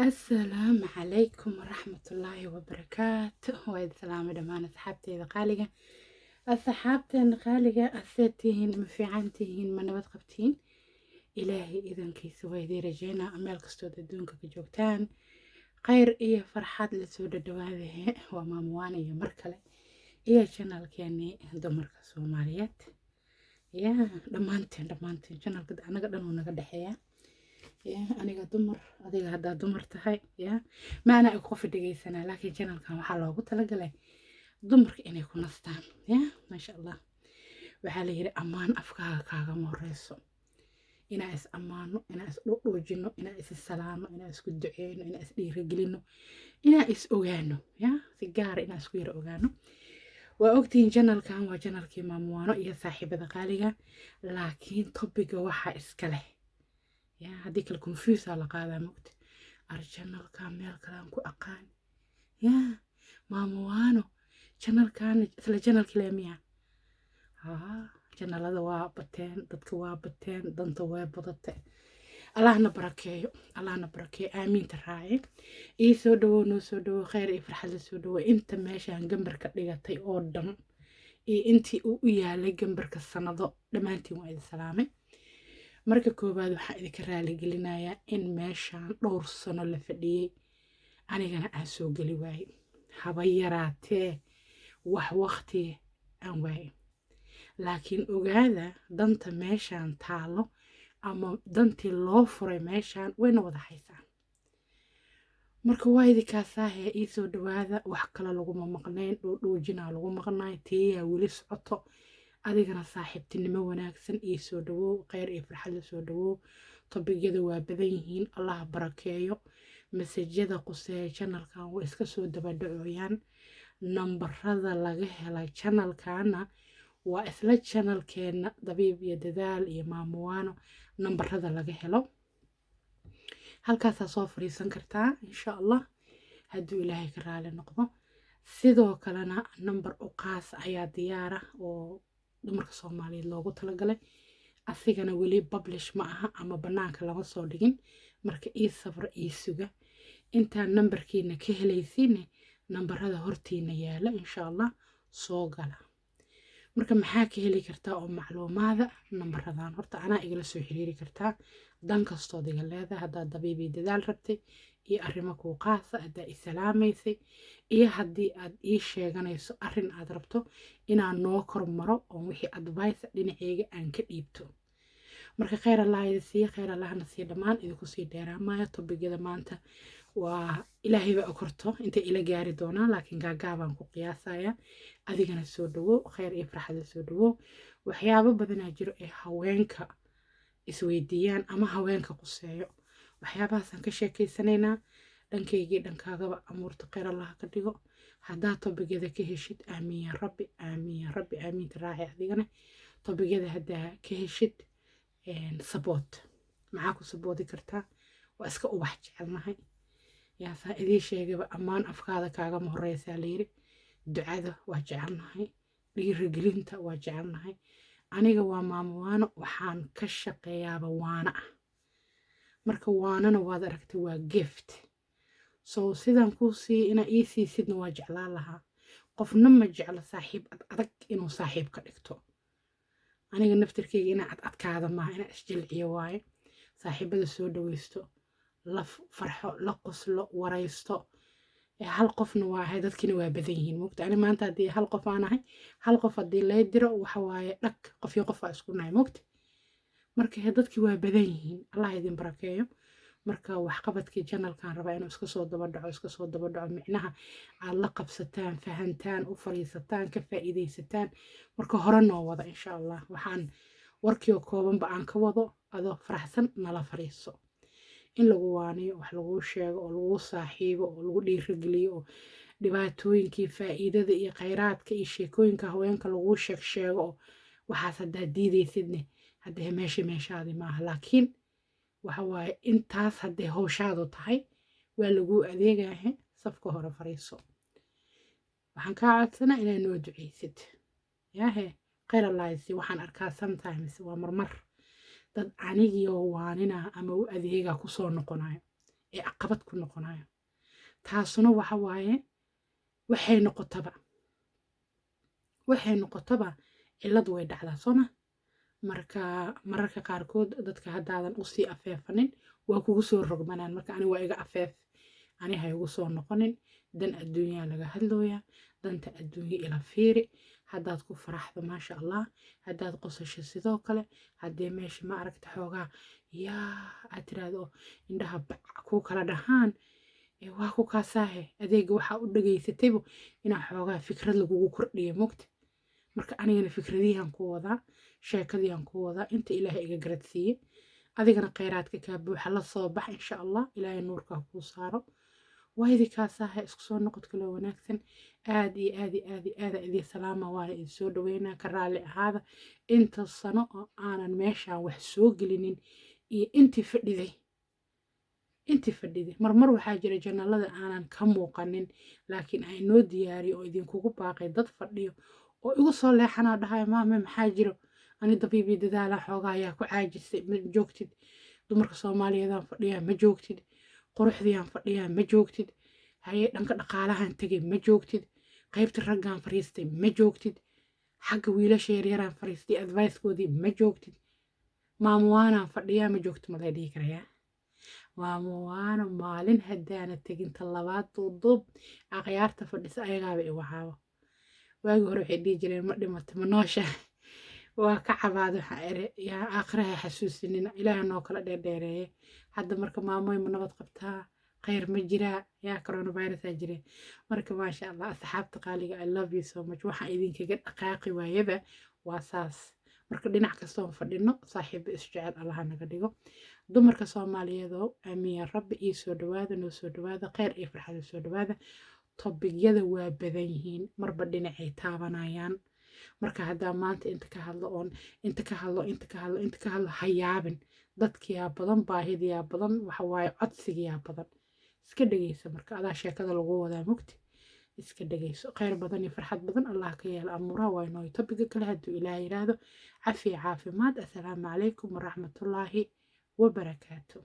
السلام عليكم ورحمة الله وبركاته. وايد سلامة دمان أصحابتي إذا قالقة أصحابتي قالقة أسيتين مفيعنتين ما نبت قبتين إلهي إذن كيس وايدي رجينا أمال كستود الدونك كجوكتان خير إيه فرحات لسودة دواذه وماموان إيه مركلة إيه شانال كياني دمرك سوماليات يا دمانتين شانال كده أنا قد أنو نقد حيا aniga dumar adiga haddaa dumar tahay maana ay qof dhegeysanaa laakiin channelkan waxaa loogu talagalay dumarka inay ku nastaan maasha allah. waxaa la yidhi ammaan afkaaga kaagama horeyso. inaa is ammaano, inaa is dhudhuujino, inaa is salaano, inaa isku duceyno, inaa is dhiirigelino, inaa is ogaano si gaara inaa isku yara ogaano. waa ogtihiin channelkan waa channelkii maamuwaano iyo saaxiibada qaaliga, laakiin topiga waxaa iska leh haddii kale confuse la qaadaa mogta arjanalka meel kalaan ku aqaan maamuwaano janalkan isla janalka leemiya janalada waa bateen, dadka waa bateen, danta waa badate. allahna barakeeyo aamiinta raaci. ii soo dhawow, noo soo dhawow, khayr iyo farxad la soo dhawow. inta meeshaan gambarka dhigatay oo dhan iyo intii u yaalay gambarka sanado dhammaantiin waa idin salaamay. marka koowaad waxaan idinka raali gelinayaa in meeshaan dhowr sano la fadhiyey anigana aan soo geli waayey, haba yaraatee wax waqti aan waayey. laakiin ogaada danta meeshaan taalo ama dantii loo furay meeshaan wayna wada haysaan. marka waa idinkaasaahe ii soo dhawaada, wax kale laguma maqnayn, dhuudhuujinaa lagu maqnaay, teeyaa weli socoto. adigana saaxiibtinimo wanaagsan ii soo dhawow, khayr iyo farxad la soo dhawow. tobigyada waa badan yihiin, allah barakeeyo. masajyada quseeya channelkan way iska soo dabadhacooyaan. nambarada laga helay channelkana waa isla channelkeena dabiib iyo dadaal iyo maamuwaano. nambarada laga helo halkaasaa soo fadhiisan kartaa insha allah hadduu ilaahay ka raali noqdo. sidoo kalena nambar u qaas ayaa diyaara oo dumarka soomaaliyeed loogu talagalay. asigana weli publish ma aha ama banaanka lama soo dhigin, marka ii sabra ii suga. intaa nambarkiina ka helaysiine nambarada hortiina yaala insha allah soo gala. marka maxaa ka heli kartaa oo macluumaada nambaradan horta anaa igala soo xiriiri kartaa dan kastood iga leedahay. haddaad dabiibii dadaal rabtay iyo arrimo kuu qaasa, haddaa i salaamaysay iyo haddii aad ii sheeganayso arrin aad rabto inaan noo kormaro oo wixii advice dhinaceyga aan ka dhiibto. marka khayr allah idin siiya, khayr allahna siiya, dhammaan idinku sii dheeraamaya. tobigyada maanta waa ilaahay baa korto intay ila gaari doonaan, laakiin gaagaabaan ku qiyaasaya. adigana soo dhawow, khayr iyo farxada soo dhawow. waxyaabo badanaa jiro ee haweenka isweydiiyaan ama haweenka quseeyo, waxyaabahaasaan ka sheekeysanaynaa. dhankaygii dhankaagaba amuurta khayr allah ka dhigo. haddaad tobigyada ka heshid aamiin ya rabbi, aamiin ya rabbi, aamiinta raaci. adigana tobigyada haddaa ka heshid saboot maxaa ku saboodi kartaa? waa iska ubax jecelnahay yaasaa idii sheegaba. ammaan afkaada kaagama horeysaa layiri. ducada waa jecelnahay, dhiirigelinta waa jecelnahay. aniga waa maamuwaano, waxaan ka shaqeeyaaba waana ah. marka waanana waad aragtay waa gift. so sidaan kuu siiya inaa ii siisidna waa jeclaan lahaa. qofna ma jeclo saaxiib adag inuu saaxiib ka dhigto. aniga naftirkeyga inaa adkaada maaha, inaa isjilciyo waaye. saaxiibada soo dhaweysto, la farxo, la qoslo, waraysto. hal qofna waa ahay, dadkina waa badan yihiin mogta. ani maanta haddii hal qof aan ahay, hal qof haddii lay diro waxa waaye dhag qof iyo qof waa isku nahay mogta. marka dadkii waa badan yihiin, allah idin barakeeyo. marka waxqabadkii channelkan rabaa inuu iska soo daba dhaco micnaha aad la qabsataan, fahantaan, u fariisataan, ka faa'iidaysataan. marka hore noo wada insha allah. waxaan warkii oo koobanba aan ka wado adoo faraxsan nala fariiso. in lagu waaniyo, wax laguu sheego, oo lagu saaxiibo, oo lagu dhiirigeliyo, oo dhibaatooyinkii faa'iidada iyo khayraadka iyo sheekooyinka haweenka laguu sheego. oo waxaas haddaad diidaysidne haddee meeshaadi maaha. laakiin waxa waaye intaas haddee hawshaadu tahay waa laguu adeegahe safka hore fariiso. waxaan kaa codsanaa inaad noo duceysid yaahe khayr allaahisi. waxaan arkaa sometimes waa marmar dad anigio waanina ama u adeega kusoo noqonayo ee caqabad ku noqonayo taasuna waxa waaye waxay noqotaba cillad way dhacdaa sooma marka mararka qaarkood dadka haddaadan usii afeefanin waa kugu soo rogmanaan marka ani waa iga afeef ani ha igu soo noqonin dan adduunyaa laga hadlooyaa danta adduunye ila fiiri haddaad ku faraxdo maasha allah haddaad qosasho sidoo kale haddee meesha ma aragta xoogaa yaa aad tiraahdo indhaha bac ku kala dhahaan waa ku kaasaahe adeega waxaa u dhageysataybo inaa xoogaa fikrad lagugu kordhiya mogta marka anigana fikradihian ku wadaa sheekadiian ku wadaa inta ilaahay iga garadsiiye adigana kheyraadka kaa buuxa la soo bax insha allah ilaahay nuurkaa kuu saaro waydi kaasaahe isku soo noqod kaloo wanaagsan aad iyo aad iyo aad iyo aada idin salaama waana idin soo dhaweynaa ka raalli ahaada inta sano oo aanan meeshaan wax soo gelinin iyo intii fadhiday marmar waxaa jira janalada aanan ka muuqanin laakiin ay noo diyaariyo oo idinkugu baaqay dad fadhiyo oo igu soo leexanaa dhahay maame maxaa jiro ani dabiibii dadaala xoogaa ayaa ku caajisay ma joogtid dumarka soomaaliyeedaan fadhiyaa ma joogtid quruxdiiaan fadhiyaa ma joogtid haye dhanka dhaqaalahan tegay ma joogtid qaybta raggaan fariistay ma joogtid xagga wiilasha yaryaraan fariistay advicekoodii ma joogtid maamuwaanaan fadhiyaa ma joogtid malay dhihi karayaa maamuwaana maalin haddaana teginta labaad duuduub akhyaarta fadhisa ayagaaba i wahaabo waagi hore waxay dhihi jireen ma dhimata ma noosha waa ka cabaad waxaa ere yaa aakhiraha xasuusinina ilaaha noo kala dheerdheereeye hadda marka maamoy ma nabad qabtaa khayr ma jiraa yaa coronavirusaa jire marka maasha allah asxaabta qaaliga I love you so much waxaan idinkaga dhaqaaqi waayaba waa saas marka dhinac kastoon fadhino saaxiibo isjecel allaha naga dhigo dumarka soomaaliyeedoo aamiin rabbi ii soo dhawaada noo soo dhawaada kheyr iyo farxada soo dhawaada tobigyada waa badan yihiin marba dhinacay taabanayaan marka haddaa maanta inta ka hadlo ha yaabin dadkiyaa badan baahidiyaa badan waxawaaye codsigiyaa badan iska dhegeysa marka adaa sheekada lagu wadaa mugti iska dhegeyso kheyr badan iyo farxad badan allah ka yeela amuuraha waa inooy tobiga kale hadduu ilaah yiraahdo cafiya caafimaad assalaamu calaykum waraxmatullaahi wabarakaatu